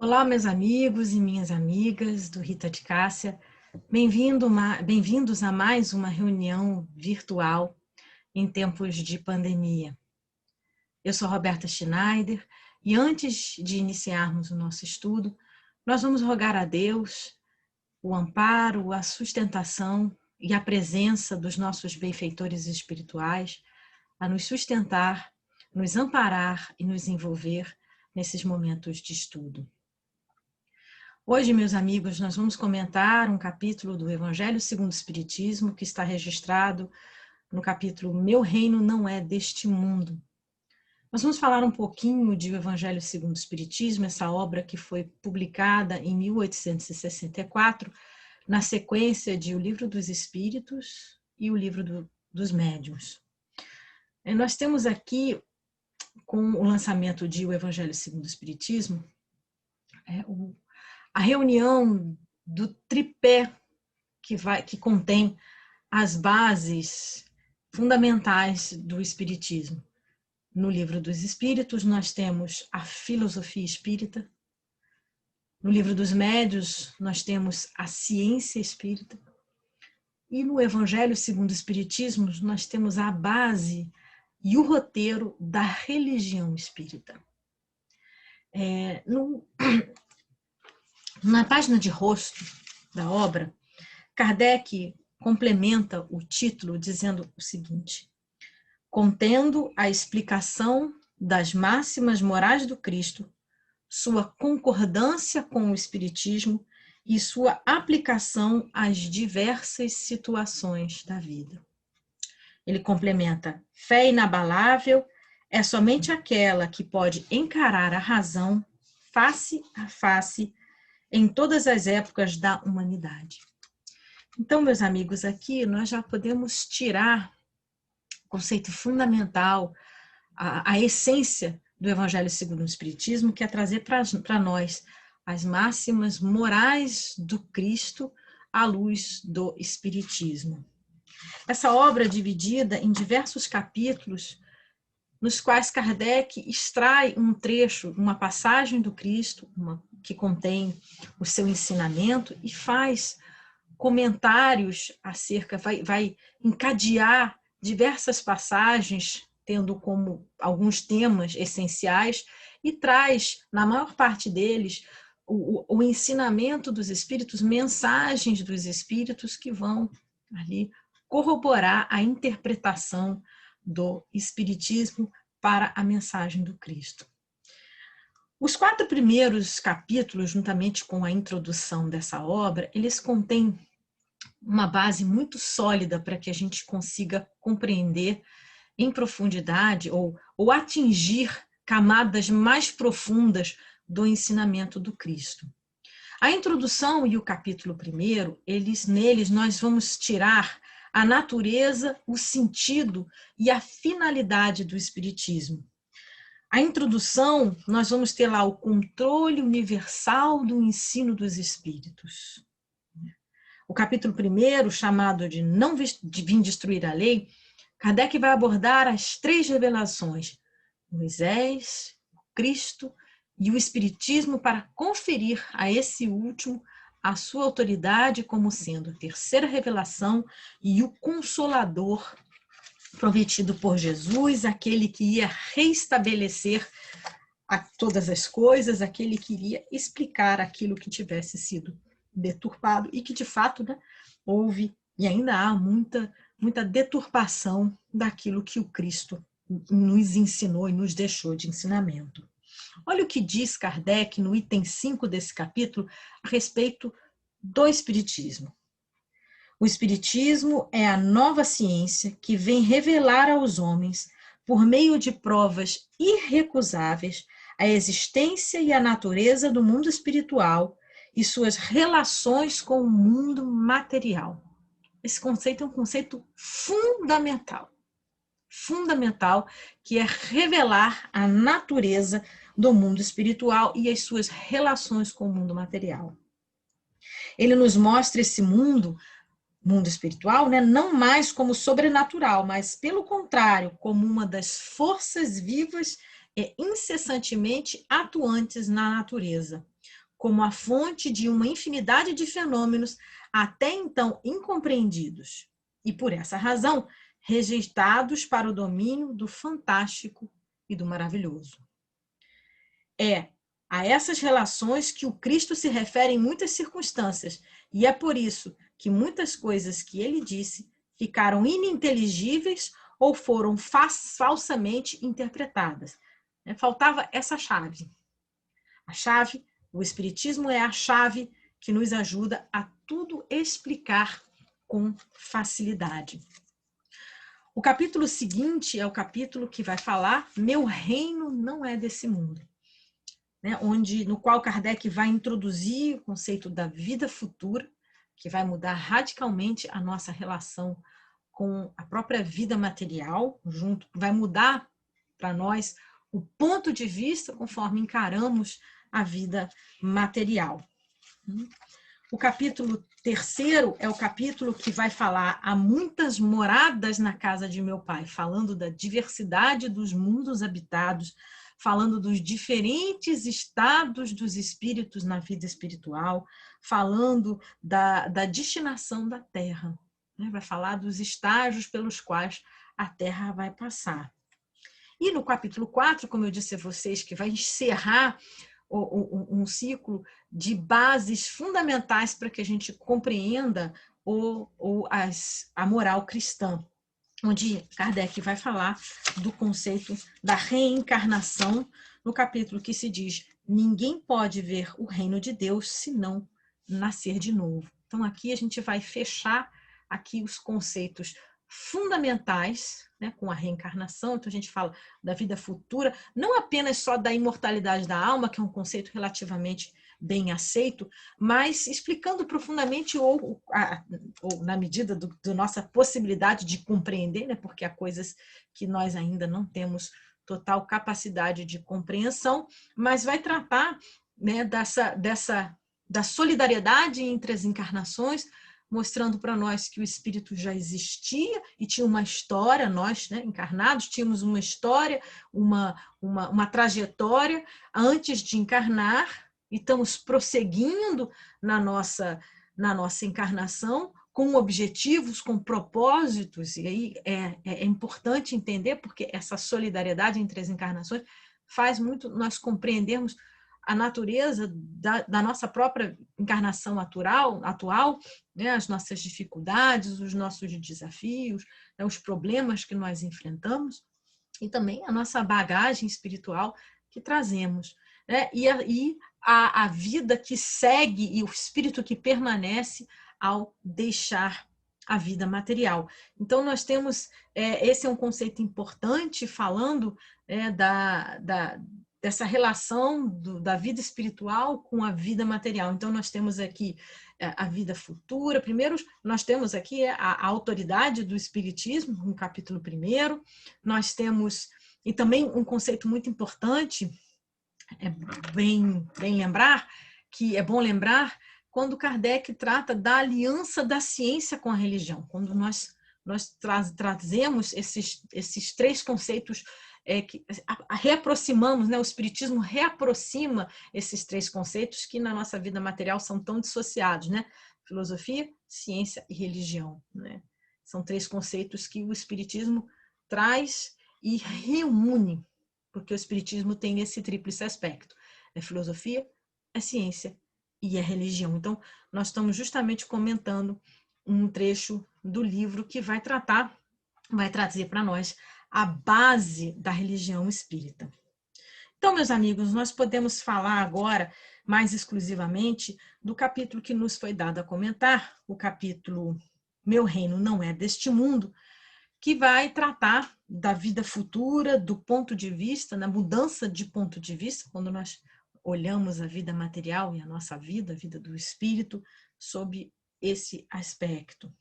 Olá, meus amigos e minhas amigas do Rita de Cássia. Bem-vindos a mais uma reunião virtual em tempos de pandemia. Eu sou Roberta Schneider e antes de iniciarmos o nosso estudo, nós vamos rogar a Deus o amparo, a sustentação e a presença dos nossos benfeitores espirituais a nos sustentar, nos amparar e nos envolver nesses momentos de estudo. Hoje, meus amigos, nós vamos comentar um capítulo do Evangelho segundo o Espiritismo que está registrado no capítulo Meu Reino Não É Deste Mundo. Nós vamos falar um pouquinho de O Evangelho segundo o Espiritismo, essa obra que foi publicada em 1864, na sequência de O Livro dos Espíritos e O Livro dos Médiuns. Nós temos aqui, com o lançamento de O Evangelho segundo o Espiritismo, a reunião do tripé que contém as bases fundamentais do Espiritismo. No Livro dos Espíritos, nós temos a filosofia espírita. No Livro dos Médiuns, nós temos a ciência espírita. E no Evangelho segundo o Espiritismo, nós temos a base e o roteiro da religião espírita. Na página de rosto da obra, Kardec complementa o título dizendo o seguinte: contendo a explicação das máximas morais do Cristo, sua concordância com o Espiritismo e sua aplicação às diversas situações da vida. Ele complementa: fé inabalável é somente aquela que pode encarar a razão face a face em todas as épocas da humanidade. Então, meus amigos, aqui nós já podemos tirar o conceito fundamental, a essência do Evangelho segundo o Espiritismo, que é trazer para nós as máximas morais do Cristo à luz do Espiritismo. Essa obra é dividida em diversos capítulos, nos quais Kardec extrai um trecho, uma passagem do Cristo, que contém o seu ensinamento, e faz comentários acerca, vai encadear diversas passagens, tendo como alguns temas essenciais, e traz, na maior parte deles, o ensinamento dos Espíritos, mensagens dos Espíritos que vão ali corroborar a interpretação do Espiritismo para a mensagem do Cristo. Os 4 primeiros capítulos, juntamente com a introdução dessa obra, eles contêm uma base muito sólida para que a gente consiga compreender em profundidade ou atingir camadas mais profundas do ensinamento do Cristo. A introdução e o capítulo 1, neles nós vamos tirar a natureza, o sentido e a finalidade do Espiritismo. A introdução, nós vamos ter lá o controle universal do ensino dos Espíritos. O capítulo 1, chamado de Não Vim Destruir a Lei, Kardec vai abordar as 3 revelações, Moisés, Cristo e o Espiritismo, para conferir a esse último a sua autoridade como sendo a terceira revelação e o Consolador prometido por Jesus, aquele que ia reestabelecer todas as coisas, aquele que iria explicar aquilo que tivesse sido deturpado e que, de fato, houve e ainda há muita deturpação daquilo que o Cristo nos ensinou e nos deixou de ensinamento. Olha o que diz Kardec no item 5 desse capítulo a respeito do Espiritismo. O Espiritismo é a nova ciência que vem revelar aos homens, por meio de provas irrecusáveis, a existência e a natureza do mundo espiritual e suas relações com o mundo material. Esse conceito é um conceito fundamental, que é revelar a natureza do mundo espiritual e as suas relações com o mundo material. Ele nos mostra esse mundo espiritual, não mais como sobrenatural, mas, pelo contrário, como uma das forças vivas e incessantemente atuantes na natureza, como a fonte de uma infinidade de fenômenos até então incompreendidos e, por essa razão, rejeitados para o domínio do fantástico e do maravilhoso. É a essas relações que o Cristo se refere em muitas circunstâncias, e é por isso que muitas coisas que ele disse ficaram ininteligíveis ou foram falsamente interpretadas. Faltava essa chave. A chave, o Espiritismo é a chave que nos ajuda a tudo explicar com facilidade. O capítulo seguinte é o capítulo que vai falar Meu reino não é desse mundo, né? No qual Kardec vai introduzir o conceito da vida futura, que vai mudar radicalmente a nossa relação com a própria vida material, vai mudar para nós o ponto de vista conforme encaramos a vida material. O capítulo 3º é o capítulo que vai falar há muitas moradas na casa de meu pai, falando da diversidade dos mundos habitados, falando dos diferentes estados dos espíritos na vida espiritual, falando da destinação da Terra, né? Vai falar dos estágios pelos quais a Terra vai passar. E no capítulo 4, como eu disse a vocês, que vai encerrar um ciclo de bases fundamentais para que a gente compreenda a moral cristã, onde Kardec vai falar do conceito da reencarnação, no capítulo que se diz: ninguém pode ver o reino de Deus se não nascer de novo. Então aqui a gente vai fechar aqui os conceitos fundamentais, né, com a reencarnação. Então a gente fala da vida futura, não apenas só da imortalidade da alma, que é um conceito relativamente bem aceito, mas explicando profundamente ou na medida da nossa possibilidade de compreender, né, porque há coisas que nós ainda não temos total capacidade de compreensão, mas vai tratar, né, da solidariedade entre as encarnações, mostrando para nós que o espírito já existia e tinha uma história, nós, né, encarnados, tínhamos uma história, uma trajetória antes de encarnar, e estamos prosseguindo na nossa encarnação com objetivos, com propósitos, e aí é importante entender, porque essa solidariedade entre as encarnações faz muito nós compreendermos a natureza da nossa própria encarnação atual, né, as nossas dificuldades, os nossos desafios, né, os problemas que nós enfrentamos e também a nossa bagagem espiritual que trazemos, né, e a vida que segue e o espírito que permanece ao deixar a vida material. Então, nós temos, esse é um conceito importante, falando dessa relação da vida espiritual com a vida material. Então, nós temos aqui a vida futura. Primeiro, nós temos aqui a autoridade do Espiritismo, no capítulo 1º. Nós temos, e também um conceito muito importante, é bom lembrar, quando Kardec trata da aliança da ciência com a religião, quando nós trazemos esses 3 conceitos, que reaproximamos, né? O Espiritismo reaproxima esses 3 conceitos que na nossa vida material são tão dissociados, né? Filosofia, ciência e religião, né? São 3 conceitos que o Espiritismo traz e reúne, porque o Espiritismo tem esse tríplice aspecto: é filosofia, é ciência e é religião. Então, nós estamos justamente comentando um trecho do livro que vai trazer para nós a base da religião espírita. Então, meus amigos, nós podemos falar agora mais exclusivamente do capítulo que nos foi dado a comentar, o capítulo Meu Reino Não É Deste Mundo, que vai tratar da vida futura, do ponto de vista, na mudança de ponto de vista, quando nós olhamos a vida material e a nossa vida, a vida do espírito, sob esse aspecto.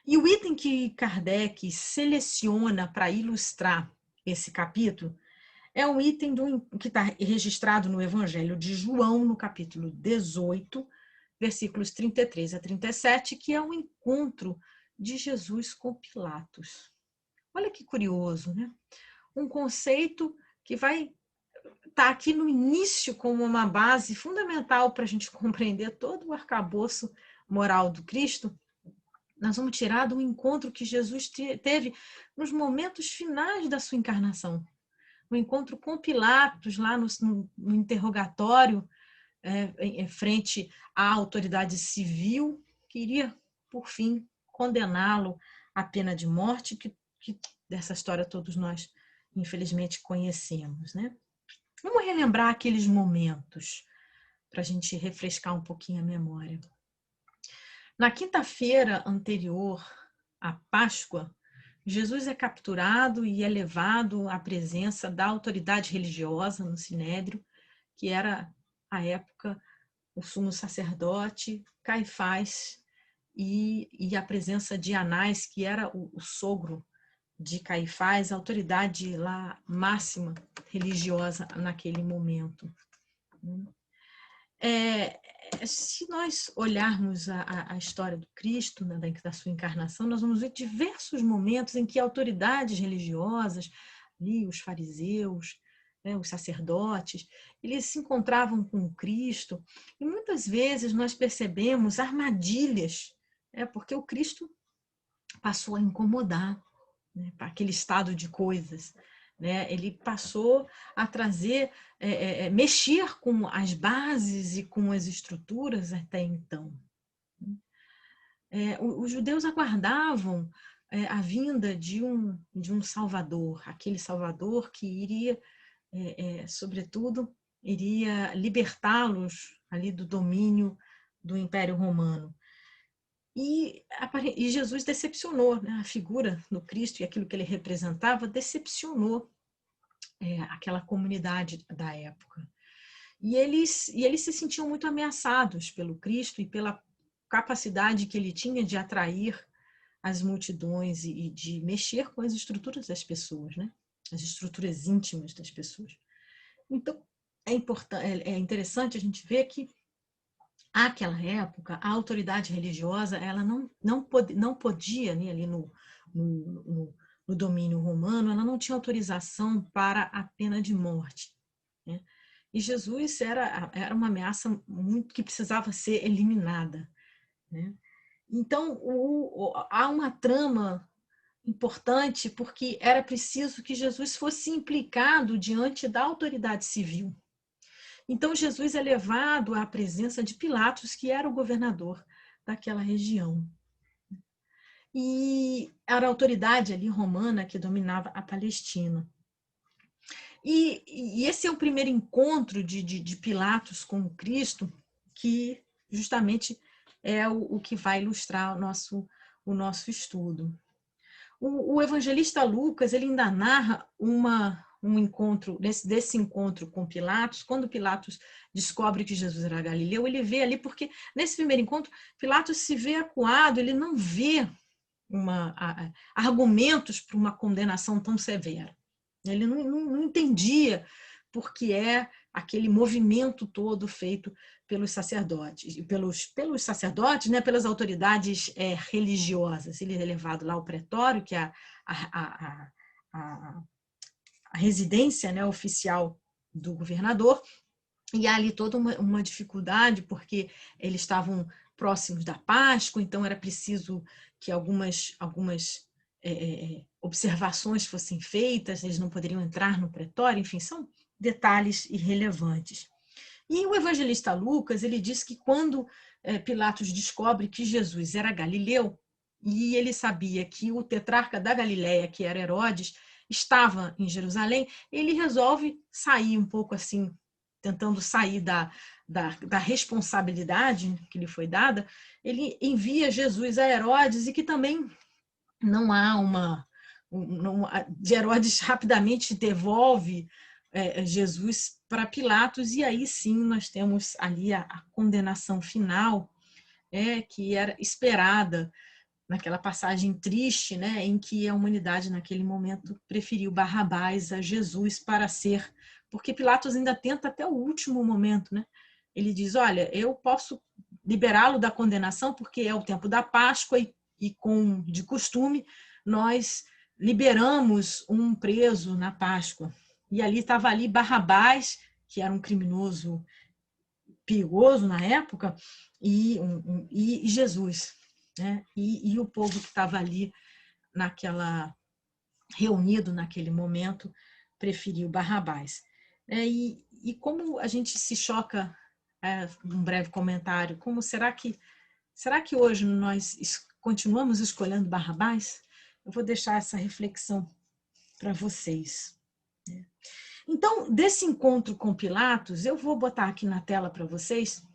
E o item que Kardec seleciona para ilustrar esse capítulo é um item que está registrado no Evangelho de João, no capítulo 18, versículos 33 a 37, que é o encontro de Jesus com Pilatos. Olha que curioso, né? Um conceito que vai está aqui no início como uma base fundamental para a gente compreender todo o arcabouço moral do Cristo. Nós vamos tirar do encontro que Jesus teve nos momentos finais da sua encarnação. O encontro com Pilatos, lá no interrogatório, frente à autoridade civil, que iria, por fim, condená-lo à pena de morte, que dessa história todos nós, infelizmente, conhecemos, né? Vamos relembrar aqueles momentos, para a gente refrescar um pouquinho a memória. Na quinta-feira anterior à Páscoa, Jesus é capturado e é levado à presença da autoridade religiosa no Sinédrio, que era, à época, o sumo sacerdote, Caifás, e a presença de Anás, que era o sogro de Caifás, a autoridade lá máxima religiosa naquele momento. Se nós olharmos a história do Cristo, né, da sua encarnação, nós vamos ver diversos momentos em que autoridades religiosas, ali, os fariseus, né, os sacerdotes, eles se encontravam com o Cristo, e muitas vezes nós percebemos armadilhas, porque o Cristo passou a incomodar, né, para aquele estado de coisas. Né? Ele passou a trazer, mexer com as bases e com as estruturas até então. Os judeus aguardavam a vinda de um Salvador, aquele Salvador que iria, sobretudo, iria libertá-los ali do domínio do Império Romano. E Jesus decepcionou, né? A figura do Cristo e aquilo que ele representava decepcionou aquela comunidade da época. E eles se sentiam muito ameaçados pelo Cristo e pela capacidade que ele tinha de atrair as multidões e de mexer com as estruturas das pessoas, né? As estruturas íntimas das pessoas. Então, é interessante a gente ver que àquela época, a autoridade religiosa ela não podia, né, ali no domínio romano, ela não tinha autorização para a pena de morte. Né? E Jesus era uma ameaça muito que precisava ser eliminada. Né? Então, há uma trama importante porque era preciso que Jesus fosse implicado diante da autoridade civil. Então, Jesus é levado à presença de Pilatos, que era o governador daquela região. E era a autoridade ali romana que dominava a Palestina. E esse é o primeiro encontro de Pilatos com o Cristo, que justamente é o que vai ilustrar o nosso estudo. O evangelista Lucas ele ainda narra um encontro, desse encontro com Pilatos, quando Pilatos descobre que Jesus era galileu, ele vê ali, porque nesse primeiro encontro, Pilatos se vê acuado, ele não vê argumentos para uma condenação tão severa. Ele não entendia por que aquele movimento todo feito pelos sacerdotes, pelos sacerdotes, né, pelas autoridades religiosas. Ele é levado lá ao pretório, que é a residência, né, oficial do governador, e há ali toda uma dificuldade, porque eles estavam próximos da Páscoa, então era preciso que algumas observações fossem feitas, eles não poderiam entrar no pretório, enfim, são detalhes irrelevantes. E o evangelista Lucas, ele diz que quando Pilatos descobre que Jesus era galileu, e ele sabia que o tetrarca da Galileia, que era Herodes, estava em Jerusalém, ele resolve sair um pouco assim, tentando sair da responsabilidade que lhe foi dada, ele envia Jesus a Herodes e que também não há Herodes rapidamente devolve Jesus para Pilatos e aí sim nós temos ali a condenação final que era esperada naquela passagem triste, né, em que a humanidade naquele momento preferiu Barrabás a Jesus para ser, porque Pilatos ainda tenta até o último momento, né? Ele diz, olha, eu posso liberá-lo da condenação porque é o tempo da Páscoa e como de costume nós liberamos um preso na Páscoa. E ali estava ali Barrabás, que era um criminoso perigoso na época, e Jesus, né? E o povo que estava ali reunido naquele momento preferiu Barrabás. E como a gente se choca, um breve comentário, como será que hoje nós continuamos escolhendo Barrabás? Eu vou deixar essa reflexão para vocês. Então, desse encontro com Pilatos, eu vou botar aqui na tela para vocês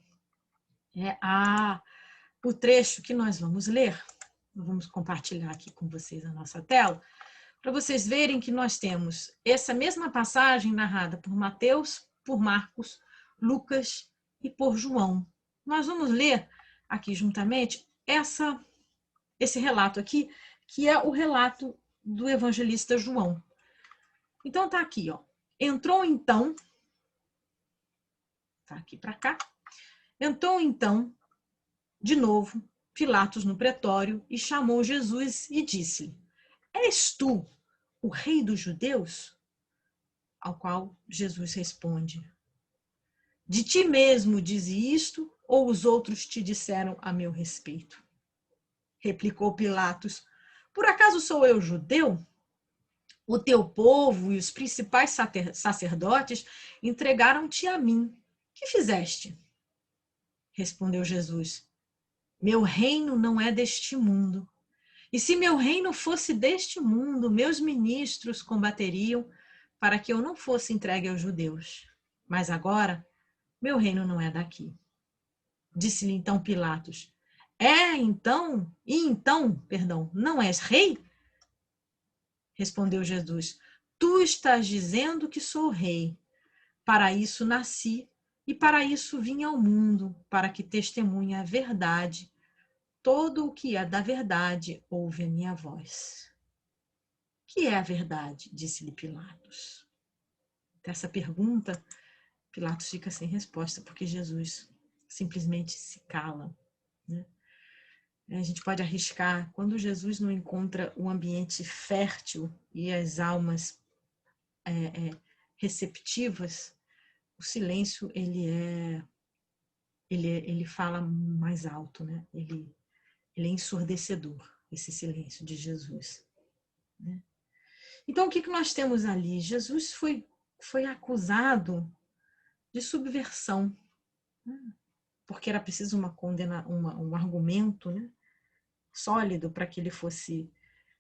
o trecho que nós vamos ler. Vamos compartilhar aqui com vocês a nossa tela, para vocês verem que nós temos essa mesma passagem narrada por Mateus, por Marcos, Lucas e por João. Nós vamos ler aqui juntamente esse relato aqui, que é o relato do evangelista João. Então tá aqui, ó. Entrou então, tá aqui para cá. Entrou então, de novo, Pilatos no pretório e chamou Jesus e disse-lhe: És tu o rei dos judeus? Ao qual Jesus responde: De ti mesmo dize isto, ou os outros te disseram a meu respeito? Replicou Pilatos: Por acaso sou eu judeu? O teu povo e os principais sacerdotes entregaram-te a mim. Que fizeste? Respondeu Jesus: Meu reino não é deste mundo. E se meu reino fosse deste mundo, meus ministros combateriam para que eu não fosse entregue aos judeus. Mas agora, meu reino não é daqui. Disse-lhe então Pilatos: não és rei? Respondeu Jesus: Tu estás dizendo que sou rei. Para isso nasci e para isso vim ao mundo, para que testemunhe a verdade. Todo o que é da verdade ouve a minha voz. Que é a verdade? Disse-lhe Pilatos. Essa pergunta, Pilatos fica sem resposta, porque Jesus simplesmente se cala, né? A gente pode arriscar, quando Jesus não encontra o ambiente fértil e as almas receptivas, o silêncio ele fala mais alto, né? Ele é ensurdecedor, esse silêncio de Jesus, né? Então, o que nós temos ali? Jesus foi acusado de subversão, né? Porque era preciso um argumento, né, sólido para que ele fosse...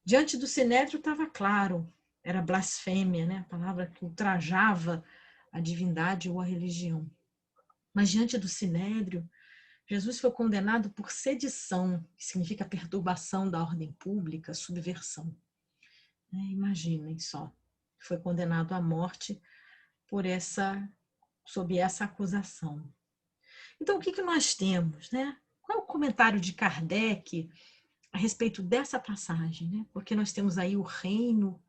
Diante do Sinédrio estava claro, era blasfêmia, né, a palavra que ultrajava a divindade ou a religião. Mas diante do Sinédrio, Jesus foi condenado por sedição, que significa perturbação da ordem pública, subversão. Imaginem só, foi condenado à morte sob essa acusação. Então, o que nós temos, né? Qual é o comentário de Kardec a respeito dessa passagem, né? Porque nós temos aí o reino,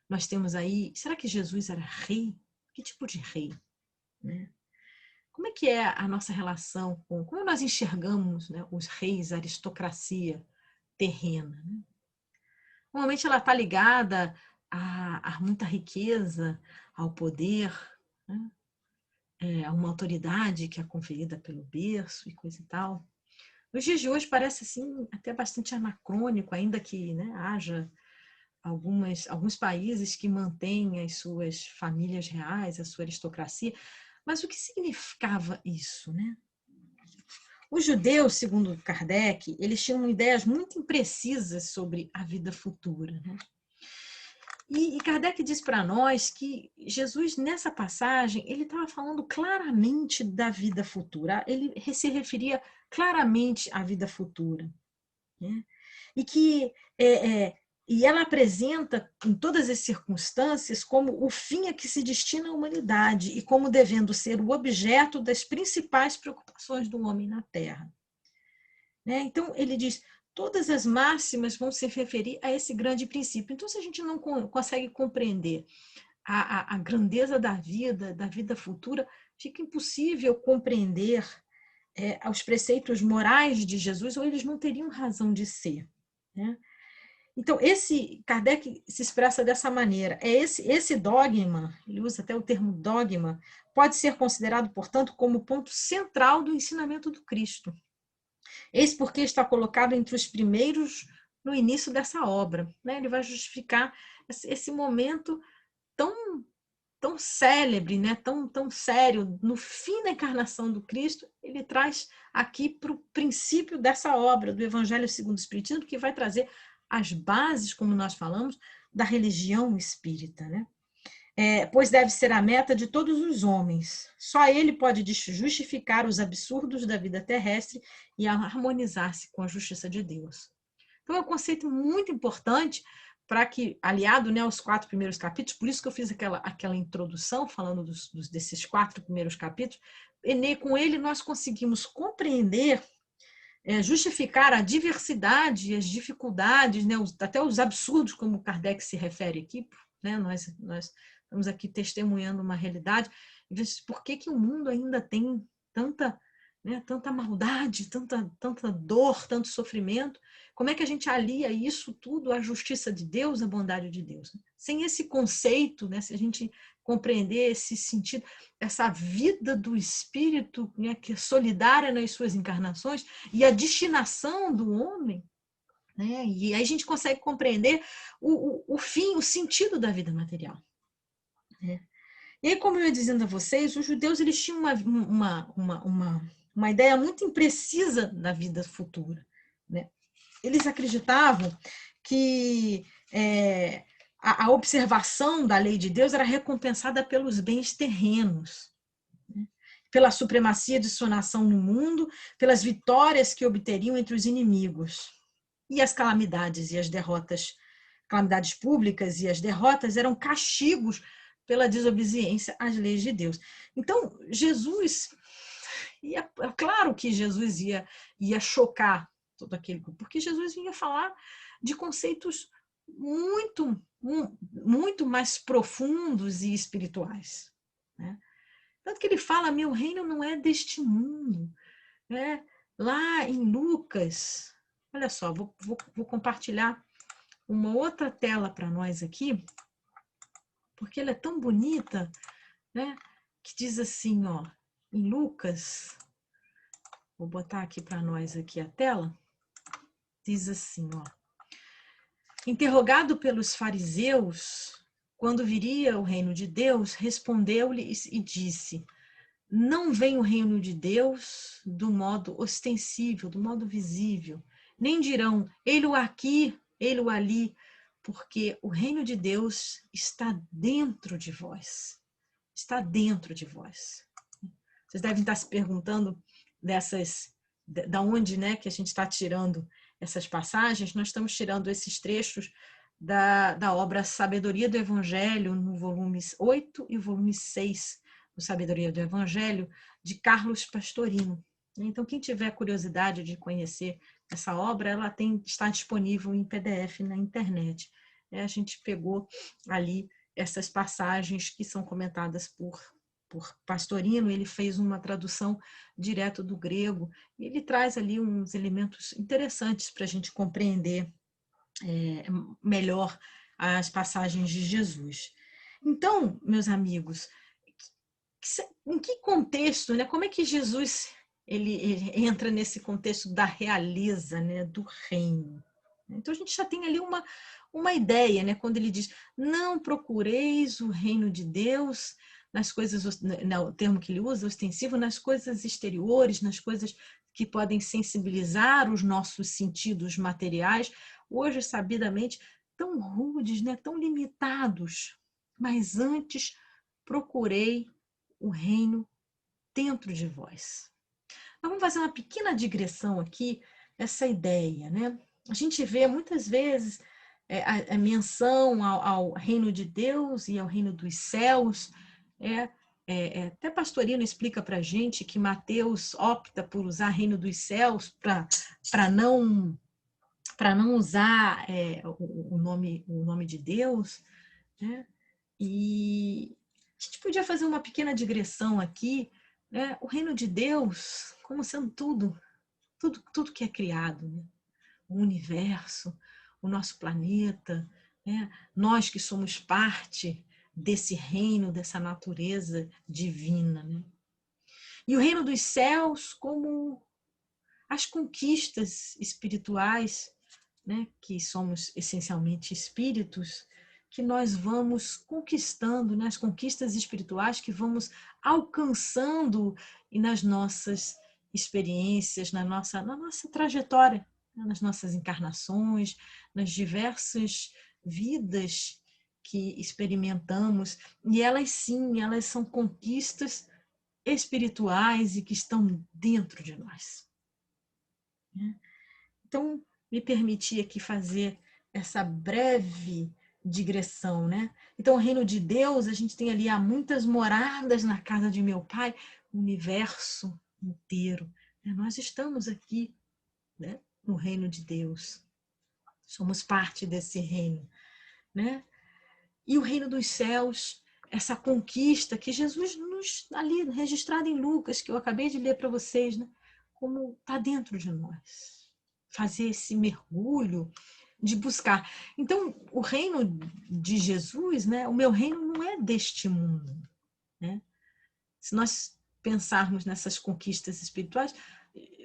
nós temos aí... Será que Jesus era rei? Que tipo de rei, né? Como é que é a nossa relação como nós enxergamos, né, os reis, a aristocracia terrena, né? Normalmente ela está ligada a muita riqueza, ao poder, né? A uma autoridade que é conferida pelo berço e coisa e tal. Nos dias de hoje parece assim até bastante anacrônico, ainda que, né, haja alguns países que mantêm as suas famílias reais, a sua aristocracia. Mas o que significava isso, né? Os judeus, segundo Kardec, eles tinham ideias muito imprecisas sobre a vida futura, né? E Kardec diz para nós que Jesus, nessa passagem, ele estava falando claramente da vida futura. Ele se referia claramente à vida futura, né? E que e ela apresenta, em todas as circunstâncias, como o fim a que se destina a humanidade e como devendo ser o objeto das principais preocupações do homem na Terra, né? Então, ele diz, todas as máximas vão se referir a esse grande princípio. Então, se a gente não consegue compreender a grandeza da vida futura, fica impossível compreender os preceitos morais de Jesus, ou eles não teriam razão de ser, né? Então, Kardec se expressa dessa maneira. Esse dogma, ele usa até o termo dogma, pode ser considerado, portanto, como ponto central do ensinamento do Cristo. Eis porque está colocado entre os primeiros no início dessa obra. Né? Ele vai justificar esse momento tão, tão célebre, né? tão sério, no fim da encarnação do Cristo, ele traz aqui para o princípio dessa obra, do Evangelho segundo o Espiritismo, que vai trazer as bases, como nós falamos, da religião espírita. Né? Pois deve ser a meta de todos os homens. Só ele pode justificar os absurdos da vida terrestre e harmonizar-se com a justiça de Deus. Então, é um conceito muito importante para que, aliado, né, aos 4 primeiros capítulos, por isso que eu fiz aquela introdução falando desses 4 primeiros capítulos, e com ele nós conseguimos compreender, justificar a diversidade, as dificuldades, né, até os absurdos, como Kardec se refere aqui, né, nós estamos aqui testemunhando uma realidade. Por que o mundo ainda tem tanta, né, tanta maldade, tanta dor, tanto sofrimento? Como é que a gente alia isso tudo à justiça de Deus, à bondade de Deus? Sem esse conceito, né, se a gente compreender esse sentido, essa vida do espírito, né, que é solidária nas suas encarnações, e a destinação do homem, né, e aí a gente consegue compreender o fim, o sentido da vida material. Né? E aí, como eu ia dizendo a vocês, os judeus eles tinham uma ideia muito imprecisa da vida futura. Né? Eles acreditavam que a observação da lei de Deus era recompensada pelos bens terrenos, né? Pela supremacia de sua nação no mundo, pelas vitórias que obteriam entre os inimigos. E as calamidades e as derrotas, calamidades públicas e as derrotas eram castigos pela desobediência às leis de Deus. Então, Jesus, é claro que Jesus ia chocar todo aquele grupo, porque Jesus vinha falar de conceitos muito mais profundos e espirituais. Né? Tanto que ele fala, meu reino não é deste mundo. Né? Lá em Lucas, olha só, vou compartilhar uma outra tela para nós aqui, porque ela é tão bonita, né? Que diz assim, ó, em Lucas, vou botar aqui para nós aqui a tela, diz assim, ó, interrogado pelos fariseus, quando viria o reino de Deus, respondeu-lhes e disse, não vem o reino de Deus do modo ostensível, do modo visível, nem dirão, ele-o aqui, ele-o ali, porque o reino de Deus está dentro de vós. Está dentro de vós. Vocês devem estar se perguntando da onde, né, que a gente está tirando essas passagens. Nós estamos tirando esses trechos da obra Sabedoria do Evangelho, no volume 8 e volume 6 do Sabedoria do Evangelho, de Carlos Pastorino. Então, quem tiver curiosidade de conhecer essa obra, ela está disponível em PDF na internet. A gente pegou ali essas passagens que são comentadas por Pastorino, ele fez uma tradução direto do grego, e ele traz ali uns elementos interessantes para a gente compreender melhor as passagens de Jesus. Então, meus amigos, em que contexto, né, como é que Jesus ele entra nesse contexto da realeza, né, do reino? Então, a gente já tem ali uma ideia, né, quando ele diz, não procureis o reino de Deus nas coisas, o termo que ele usa, ostensivo, nas coisas exteriores, nas coisas que podem sensibilizar os nossos sentidos materiais, hoje, sabidamente, tão rudes, né, tão limitados. Mas antes, procurei o reino dentro de vós. Nós vamos fazer uma pequena digressão aqui, essa ideia, né? A gente vê muitas vezes a menção ao reino de Deus e ao reino dos céus. Até Pastorino explica para a gente que Mateus opta por usar reino dos céus para não usar o nome de Deus, né? E a gente podia fazer uma pequena digressão aqui, né? O reino de Deus como sendo tudo que é criado, né? O universo, o nosso planeta, né? Nós que somos parte desse reino, dessa natureza divina, né? E o reino dos céus como as conquistas espirituais, né? Que somos essencialmente espíritos, que nós vamos conquistando, né? As conquistas espirituais que vamos alcançando e nas nossas experiências, na nossa trajetória, né? Nas nossas encarnações, nas diversas vidas que experimentamos. E elas sim, elas são conquistas espirituais e que estão dentro de nós. Então, me permiti aqui fazer essa breve digressão, né? Então, o reino de Deus, a gente tem ali há muitas moradas na casa de meu Pai, o universo inteiro. Né? Nós estamos aqui, né? No reino de Deus. Somos parte desse reino, né? E o reino dos céus, essa conquista que Jesus nos ali registrada em Lucas, que eu acabei de ler para vocês, né? Como está dentro de nós. Fazer esse mergulho de buscar. Então, o reino de Jesus, né? O meu reino não é deste mundo, né? Se nós pensarmos nessas conquistas espirituais,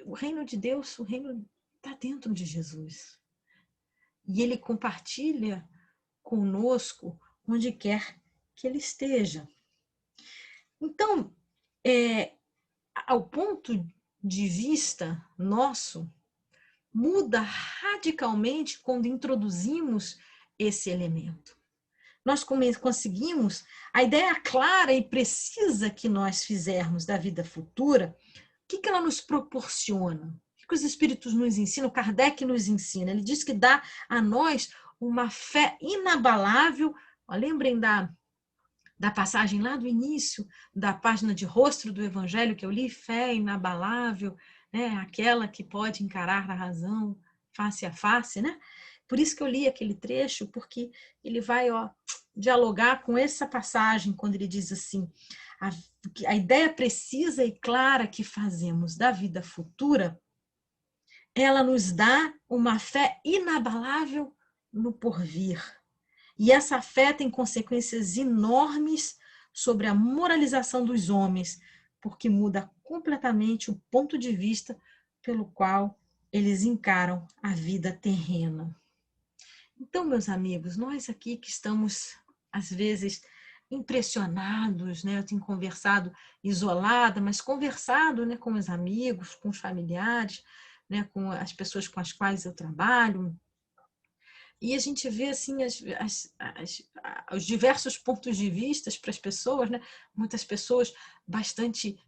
o reino de Deus, o reino está dentro de Jesus. E ele compartilha conosco onde quer que ele esteja. Então, ao ponto de vista nosso, muda radicalmente quando introduzimos esse elemento. Nós conseguimos a ideia clara e precisa que nós fizermos da vida futura, o que ela nos proporciona? O que os espíritos nos ensinam? Kardec nos ensina. Ele diz que dá a nós uma fé inabalável. Lembrem da passagem lá do início, da página de rosto do Evangelho que eu li, fé inabalável, né? Aquela que pode encarar a razão face a face, né? Por isso que eu li aquele trecho, porque ele vai dialogar com essa passagem, quando ele diz assim, a ideia precisa e clara que fazemos da vida futura, ela nos dá uma fé inabalável no porvir. E essa fé tem consequências enormes sobre a moralização dos homens, porque muda completamente o ponto de vista pelo qual eles encaram a vida terrena. Então, meus amigos, nós aqui que estamos, às vezes, impressionados, né? Eu tenho conversado isolada, mas conversado, né, com os amigos, com os familiares, né, com as pessoas com as quais eu trabalho, e a gente vê assim os diversos pontos de vista para as pessoas, né? Muitas pessoas bastante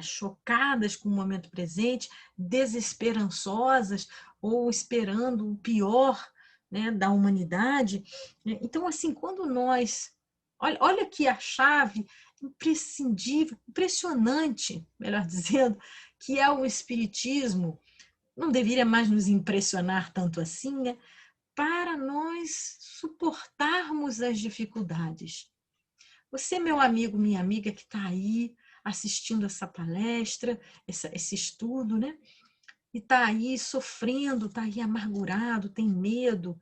chocadas com o momento presente, desesperançosas ou esperando o pior, né, da humanidade. Então, assim, quando nós... Olha aqui a chave imprescindível, impressionante, melhor dizendo, que é o Espiritismo. Não deveria mais nos impressionar tanto assim, né? Para nós suportarmos as dificuldades. Você, meu amigo, minha amiga, que está aí assistindo essa palestra, esse estudo, né? E está aí sofrendo, está aí amargurado, tem medo.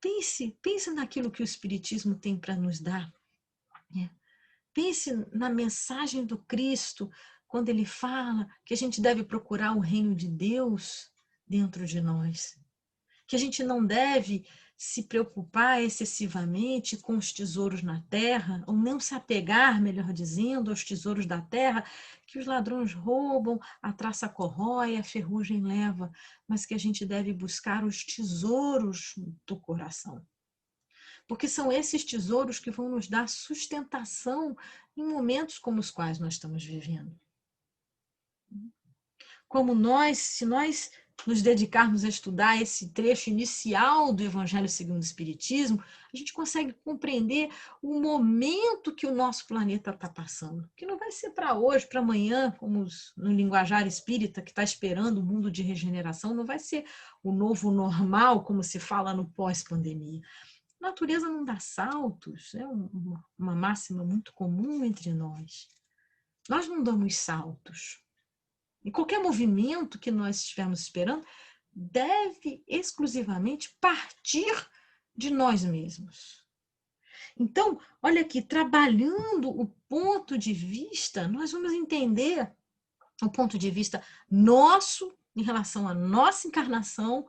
Pense naquilo que o Espiritismo tem para nos dar. Né? Pense na mensagem do Cristo, quando ele fala que a gente deve procurar o reino de Deus dentro de nós. Que a gente não deve se preocupar excessivamente com os tesouros na terra, ou não se apegar, melhor dizendo, aos tesouros da terra, que os ladrões roubam, a traça corrói, a ferrugem leva, mas que a gente deve buscar os tesouros do coração. Porque são esses tesouros que vão nos dar sustentação em momentos como os quais nós estamos vivendo. Se nós nos dedicarmos a estudar esse trecho inicial do Evangelho segundo o Espiritismo, a gente consegue compreender o momento que o nosso planeta está passando. Que não vai ser para hoje, para amanhã, como no linguajar espírita, que está esperando o mundo de regeneração, não vai ser o novo normal, como se fala no pós-pandemia. A natureza não dá saltos, é uma máxima muito comum entre nós. Nós não damos saltos. E qualquer movimento que nós estivermos esperando deve exclusivamente partir de nós mesmos. Então, olha aqui, trabalhando o ponto de vista, nós vamos entender o ponto de vista nosso em relação à nossa encarnação,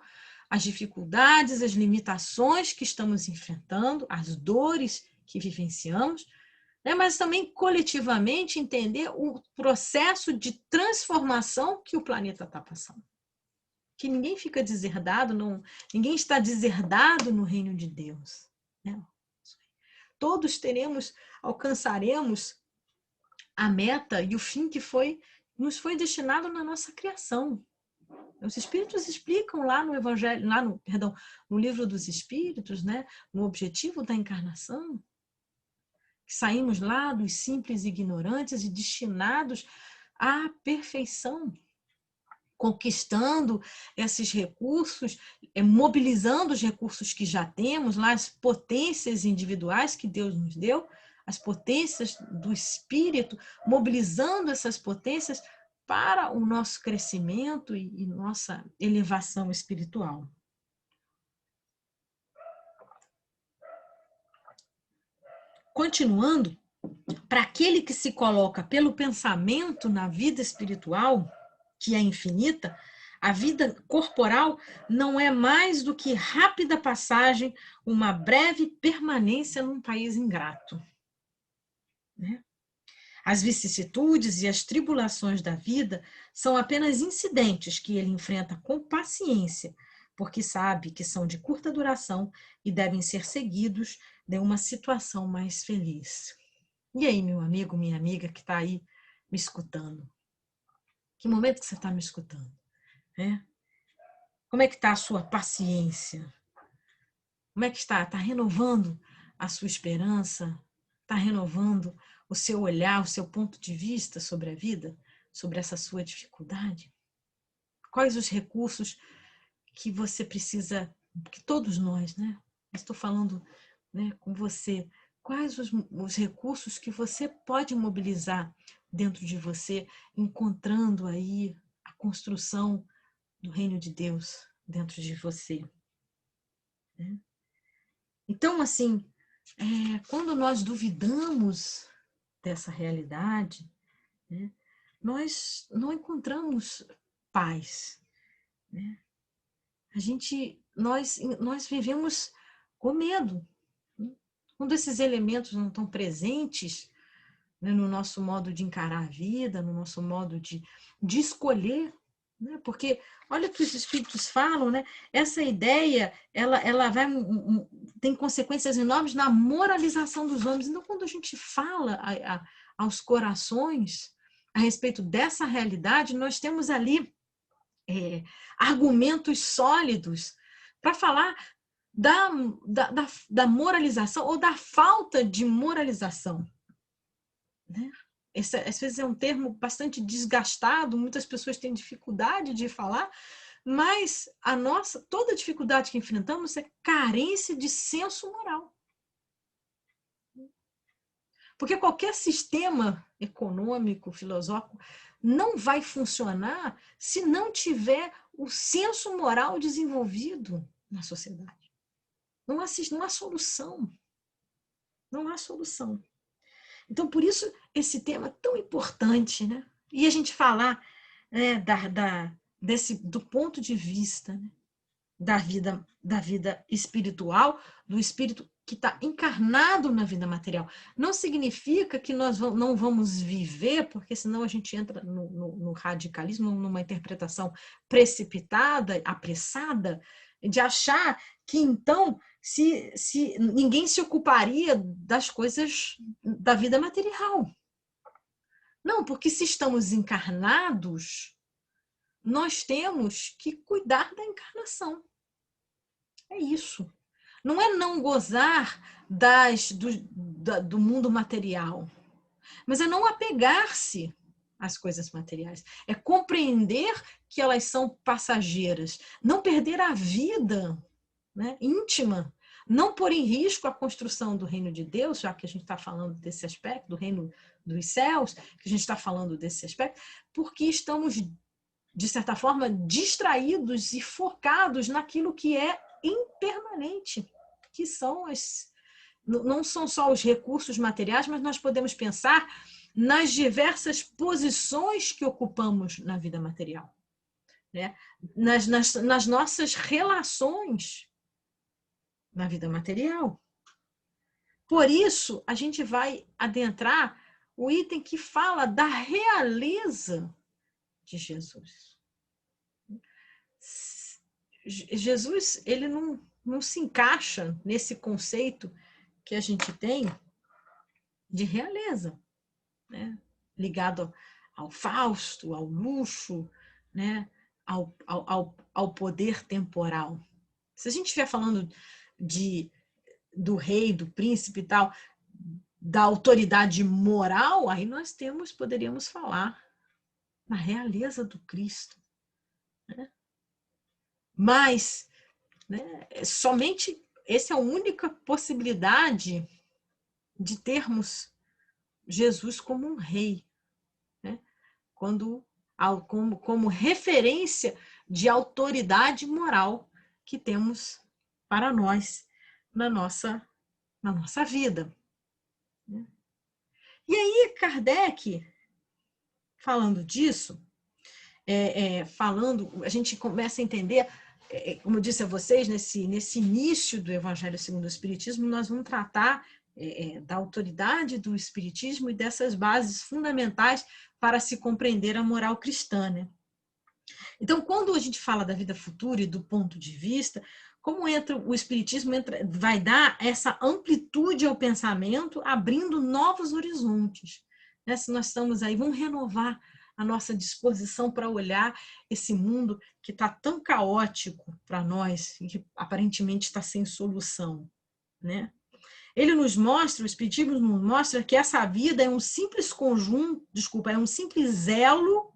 as dificuldades, as limitações que estamos enfrentando, as dores que vivenciamos, né? Mas também coletivamente entender o processo de transformação que o planeta está passando. Que ninguém fica deserdado, ninguém está deserdado no reino de Deus, né? Todos alcançaremos a meta e o fim que nos foi destinado na nossa criação. Os Espíritos explicam lá no Evangelho, no Livro dos Espíritos, né, no objetivo da encarnação, que saímos lá dos simples ignorantes e destinados à perfeição, conquistando esses recursos, mobilizando os recursos que já temos, lá as potências individuais que Deus nos deu, as potências do Espírito, mobilizando essas potências para o nosso crescimento e nossa elevação espiritual. Continuando, para aquele que se coloca pelo pensamento na vida espiritual, que é infinita, a vida corporal não é mais do que rápida passagem, uma breve permanência num país ingrato, né? As vicissitudes e as tribulações da vida são apenas incidentes que ele enfrenta com paciência, porque sabe que são de curta duração e devem ser seguidos de uma situação mais feliz. E aí, meu amigo, minha amiga que está aí me escutando? Que momento que você está me escutando? Como é que está a sua paciência? Como é que está? Está renovando a sua esperança? Está renovando o seu olhar, o seu ponto de vista sobre a vida? Sobre essa sua dificuldade? Quais os recursos que você precisa, que todos nós, né? Estou falando, né, com você. Quais os recursos que você pode mobilizar dentro de você, encontrando aí a construção do reino de Deus dentro de você, né? Então, assim, quando nós duvidamos dessa realidade, né, nós não encontramos paz, né? Nós vivemos com medo, né? Quando esses elementos não estão presentes, né, no nosso modo de encarar a vida, no nosso modo de escolher, né? Porque olha o que os espíritos falam, né? Essa ideia ela tem consequências enormes na moralização dos homens. Então, quando a gente fala aos corações a respeito dessa realidade, nós temos ali argumentos sólidos para falar da moralização ou da falta de moralização, né? Esse, às vezes é um termo bastante desgastado, muitas pessoas têm dificuldade de falar, mas toda a dificuldade que enfrentamos é carência de senso moral. Porque qualquer sistema econômico, filosófico, não vai funcionar se não tiver o senso moral desenvolvido na sociedade. Não há solução. Não há solução. Então, por isso, esse tema é tão importante, né? E a gente falar, né, do ponto de vista, né, da vida espiritual, do espírito que está encarnado na vida material. Não significa que nós não vamos viver, porque senão a gente entra no radicalismo, numa interpretação precipitada, apressada, de achar que então se ninguém se ocuparia das coisas da vida material. Não, porque se estamos encarnados, nós temos que cuidar da encarnação. É isso. Não é não gozar do mundo material, mas é não apegar-se às coisas materiais. É compreender que elas são passageiras. Não perder a vida, né, íntima. Não pôr em risco a construção do reino de Deus, já que a gente está falando desse aspecto, do reino dos céus, que a gente está falando desse aspecto, porque estamos de certa forma, distraídos e focados naquilo que é impermanente, que são não são só os recursos materiais, mas nós podemos pensar nas diversas posições que ocupamos na vida material, né? nas nossas relações na vida material. Por isso, a gente vai adentrar o item que fala da realeza de Jesus. Jesus, ele não se encaixa nesse conceito que a gente tem de realeza, né? Ligado ao Fausto, ao luxo, né? ao poder temporal. Se a gente estiver falando do rei, do príncipe e tal, da autoridade moral, aí nós poderíamos falar na realeza do Cristo, né? Mas, né, somente essa é a única possibilidade de termos Jesus como um rei, né? Como referência de autoridade moral que temos para nós na nossa vida. E aí, Kardec, falando disso, a gente começa a entender, como eu disse a vocês, nesse início do Evangelho segundo o Espiritismo, nós vamos tratar da autoridade do Espiritismo e dessas bases fundamentais para se compreender a moral cristã, né? Então, quando a gente fala da vida futura e do ponto de vista, como o Espiritismo vai dar essa amplitude ao pensamento, abrindo novos horizontes, né? Se nós estamos aí, vamos renovar a nossa disposição para olhar esse mundo que está tão caótico para nós e que aparentemente está sem solução, né? O Espiritismo nos mostra que essa vida é um simples elo,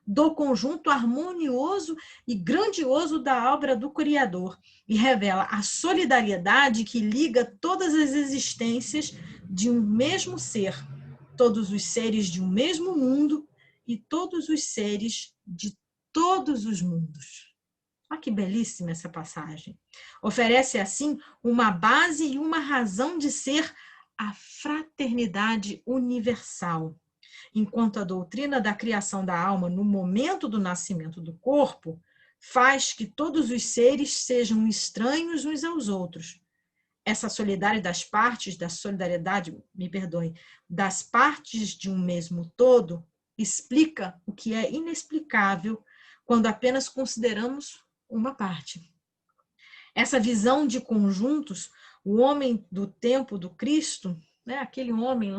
do conjunto harmonioso e grandioso da obra do Criador e revela a solidariedade que liga todas as existências de um mesmo ser, todos os seres de um mesmo mundo e todos os seres de todos os mundos. Olha que belíssima essa passagem. Oferece, assim, uma base e uma razão de ser a fraternidade universal. Enquanto a doutrina da criação da alma no momento do nascimento do corpo faz que todos os seres sejam estranhos uns aos outros. Essa solidariedade das partes de um mesmo todo explica o que é inexplicável quando apenas consideramos uma parte. Essa visão de conjuntos, o homem do tempo do Cristo, né, aquele homem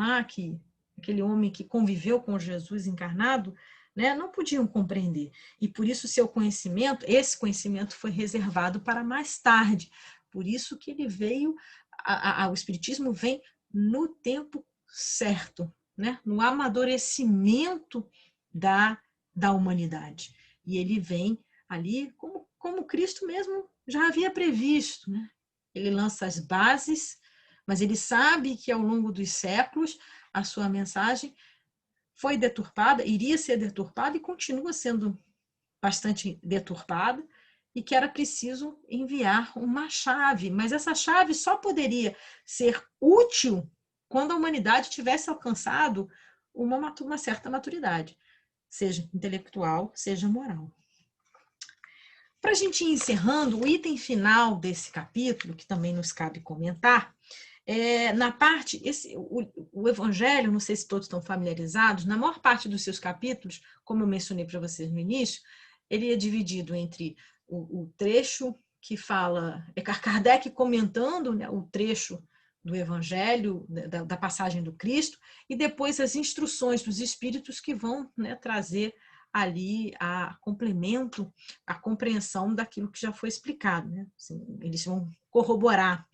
que conviveu com Jesus encarnado, né, não podiam compreender. E por isso esse conhecimento foi reservado para mais tarde. Por isso que ele veio, o Espiritismo vem no tempo certo, né, no amadurecimento da humanidade. E ele vem ali como Cristo mesmo já havia previsto, né? Ele lança as bases, mas ele sabe que ao longo dos séculos a sua mensagem foi deturpada, iria ser deturpada e continua sendo bastante deturpada, e que era preciso enviar uma chave, mas essa chave só poderia ser útil quando a humanidade tivesse alcançado uma certa maturidade, seja intelectual, seja moral. Para a gente ir encerrando, o item final desse capítulo, que também nos cabe comentar, na parte, o Evangelho, não sei se todos estão familiarizados, na maior parte dos seus capítulos, como eu mencionei para vocês no início, ele é dividido entre o trecho que fala, Kardec comentando, né, o trecho do Evangelho, da passagem do Cristo, e depois as instruções dos Espíritos que vão, né, trazer ali a complemento, a compreensão daquilo que já foi explicado, né? Assim, eles vão corroborar.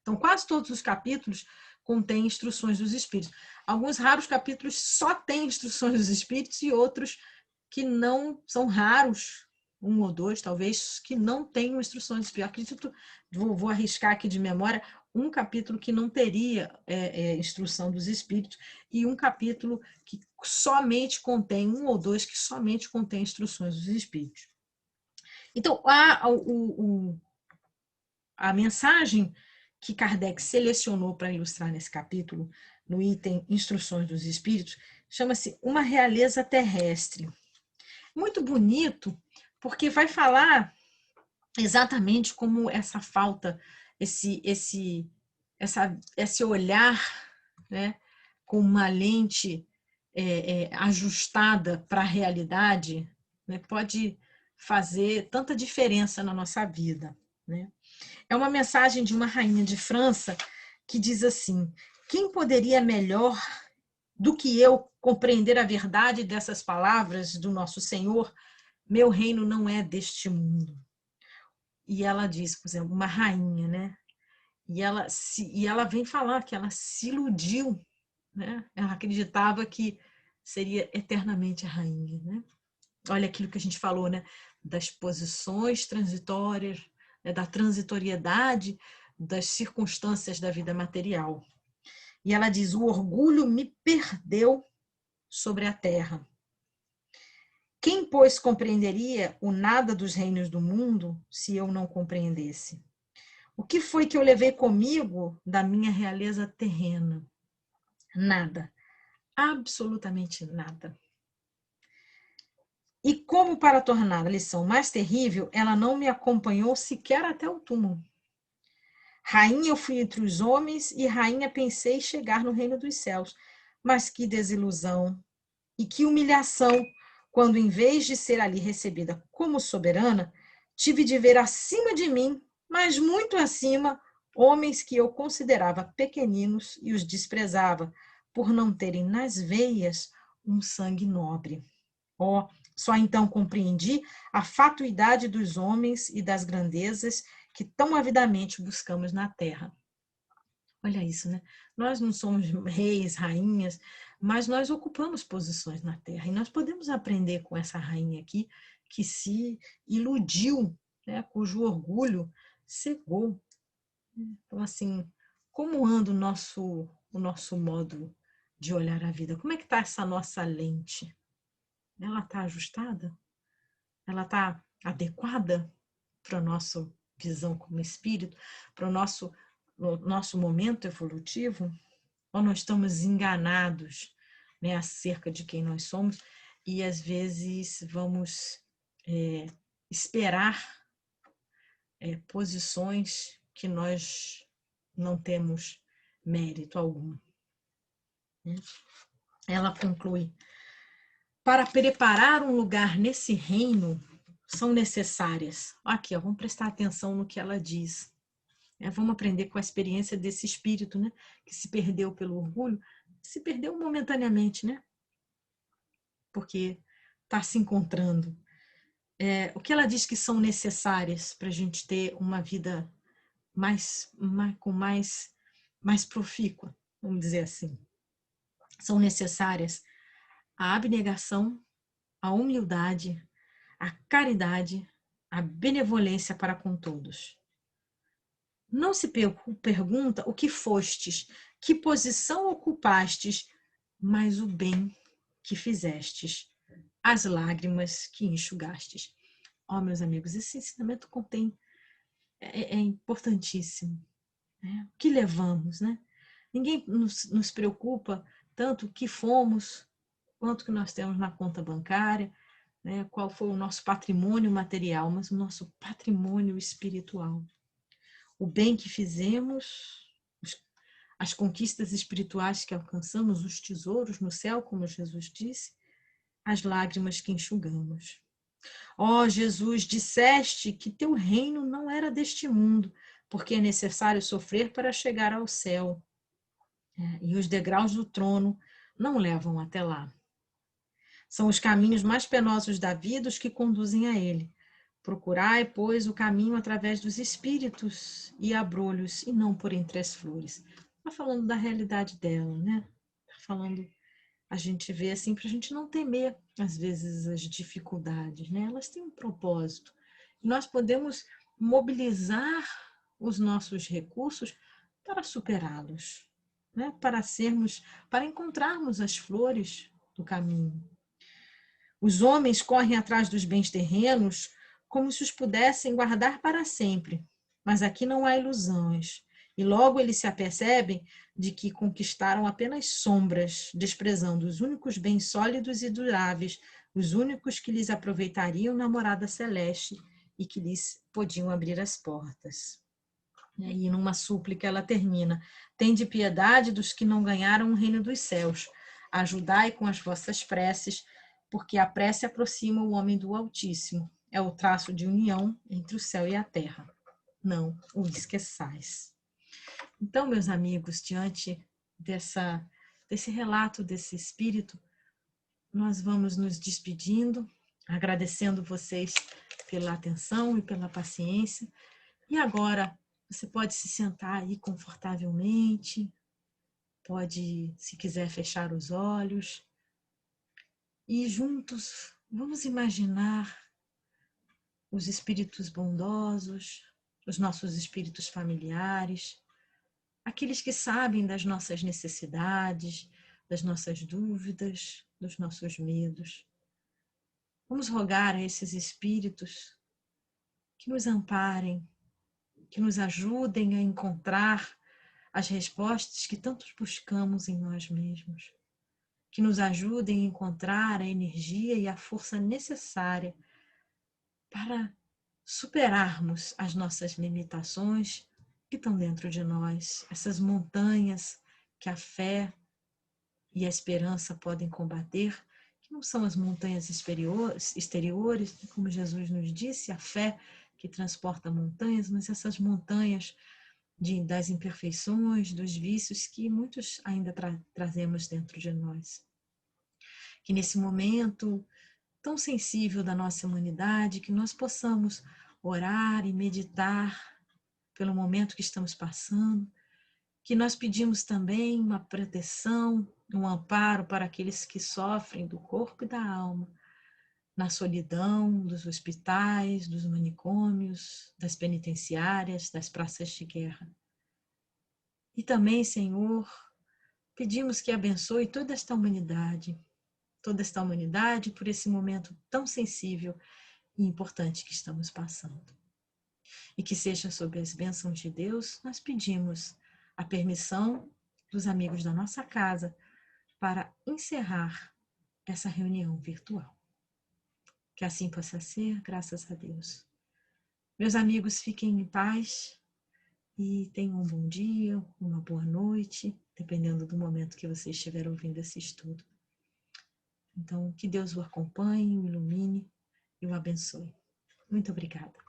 Então, quase todos os capítulos contêm instruções dos Espíritos. Alguns raros capítulos só têm instruções dos Espíritos e outros que não são raros, um ou dois talvez, que não tenham instruções dos Espíritos. Acredito, vou arriscar aqui de memória, um capítulo que não teria instrução dos espíritos e um capítulo que somente contém, um ou dois que somente contém instruções dos espíritos. Então, a mensagem que Kardec selecionou para ilustrar nesse capítulo, no item Instruções dos Espíritos, chama-se Uma Realeza Terrestre. Muito bonito, porque vai falar exatamente como essa falta, esse olhar, né, com uma lente ajustada para a realidade, né, pode fazer tanta diferença na nossa vida, né? É uma mensagem de uma rainha de França que diz assim: quem poderia melhor do que eu compreender a verdade dessas palavras do nosso Senhor? Meu reino não é deste mundo. E ela diz, por exemplo, uma rainha, né? E ela vem falar que ela se iludiu, né? Ela acreditava que seria eternamente a rainha, né? Olha aquilo que a gente falou, né? Das posições transitórias, né? Da transitoriedade das circunstâncias da vida material. E ela diz: o orgulho me perdeu sobre a terra. Quem, pois, compreenderia o nada dos reinos do mundo se eu não compreendesse? O que foi que eu levei comigo da minha realeza terrena? Nada. Absolutamente nada. E como para tornar a lição mais terrível, ela não me acompanhou sequer até o túmulo. Rainha eu fui entre os homens e rainha pensei chegar no reino dos céus. Mas que desilusão e que humilhação, quando em vez de ser ali recebida como soberana, tive de ver acima de mim, mas muito acima, homens que eu considerava pequeninos e os desprezava, por não terem nas veias um sangue nobre. Oh, só então compreendi a fatuidade dos homens e das grandezas que tão avidamente buscamos na terra. Olha isso, né? Nós não somos reis, rainhas, mas nós ocupamos posições na terra e nós podemos aprender com essa rainha aqui que se iludiu, né? Cujo orgulho cegou. Então, assim, como anda o nosso modo de olhar a vida? Como é que está essa nossa lente? Ela está ajustada? Ela está adequada para a nossa visão como espírito, para o nosso momento evolutivo? Ou nós estamos enganados, né, acerca de quem nós somos e às vezes vamos esperar posições que nós não temos mérito algum, né? Ela conclui: para preparar um lugar nesse reino são necessárias. Aqui, ó, vamos prestar atenção no que ela diz. Vamos aprender com a experiência desse espírito, né, que se perdeu pelo orgulho, se perdeu momentaneamente, né? Porque está se encontrando. O que ela diz que são necessárias para a gente ter uma vida mais profícua, vamos dizer assim. São necessárias a abnegação, a humildade, a caridade, a benevolência para com todos. Não se pergunta o que fostes, que posição ocupastes, mas o bem que fizestes, as lágrimas que enxugastes. Ó, meus amigos, esse ensinamento é importantíssimo, né? O que levamos, né? Ninguém nos preocupa tanto o que fomos, quanto que nós temos na conta bancária, né? Qual foi o nosso patrimônio material, mas o nosso patrimônio espiritual. O bem que fizemos, as conquistas espirituais que alcançamos, os tesouros no céu, como Jesus disse, as lágrimas que enxugamos. Ó Jesus, disseste que teu reino não era deste mundo, porque é necessário sofrer para chegar ao céu. E os degraus do trono não levam até lá. São os caminhos mais penosos da vida os que conduzem a ele. Procurai, pois, o caminho através dos espíritos e abrolhos, e não por entre as flores. Está falando da realidade dela, né? Está falando, a gente vê assim, para a gente não temer, às vezes, as dificuldades, né? Elas têm um propósito. Nós podemos mobilizar os nossos recursos para superá-los, né? Para encontrarmos as flores do caminho. Os homens correm atrás dos bens terrenos como se os pudessem guardar para sempre, mas aqui não há ilusões. E logo eles se apercebem de que conquistaram apenas sombras, desprezando os únicos bens sólidos e duráveis, os únicos que lhes aproveitariam na morada celeste e que lhes podiam abrir as portas. E numa súplica ela termina: tende piedade dos que não ganharam o reino dos céus, ajudai com as vossas preces, porque a prece aproxima o homem do Altíssimo, é o traço de união entre o céu e a terra. Não o esqueçais. Então, meus amigos, diante desse relato desse espírito, nós vamos nos despedindo, agradecendo vocês pela atenção e pela paciência. E agora, você pode se sentar aí confortavelmente, pode, se quiser, fechar os olhos. E juntos, vamos imaginar os espíritos bondosos, os nossos espíritos familiares, aqueles que sabem das nossas necessidades, das nossas dúvidas, dos nossos medos. Vamos rogar a esses espíritos que nos amparem, que nos ajudem a encontrar as respostas que tantos buscamos em nós mesmos, que nos ajudem a encontrar a energia e a força necessária para superarmos as nossas limitações que estão dentro de nós, essas montanhas que a fé e a esperança podem combater, que não são as montanhas exteriores, como Jesus nos disse, a fé que transporta montanhas, mas essas montanhas das imperfeições, dos vícios que muitos ainda trazemos dentro de nós. Que nesse momento tão sensível da nossa humanidade, que nós possamos orar e meditar pelo momento que estamos passando, que nós pedimos também uma proteção, um amparo para aqueles que sofrem do corpo e da alma, na solidão dos hospitais, dos manicômios, das penitenciárias, das praças de guerra. E também, Senhor, pedimos que abençoe toda esta humanidade por esse momento tão sensível e importante que estamos passando. E que seja sob as bênçãos de Deus, nós pedimos a permissão dos amigos da nossa casa para encerrar essa reunião virtual. Que assim possa ser, graças a Deus. Meus amigos, fiquem em paz e tenham um bom dia, uma boa noite, dependendo do momento que você estiver ouvindo esse estudo. Então, que Deus o acompanhe, o ilumine e o abençoe. Muito obrigada.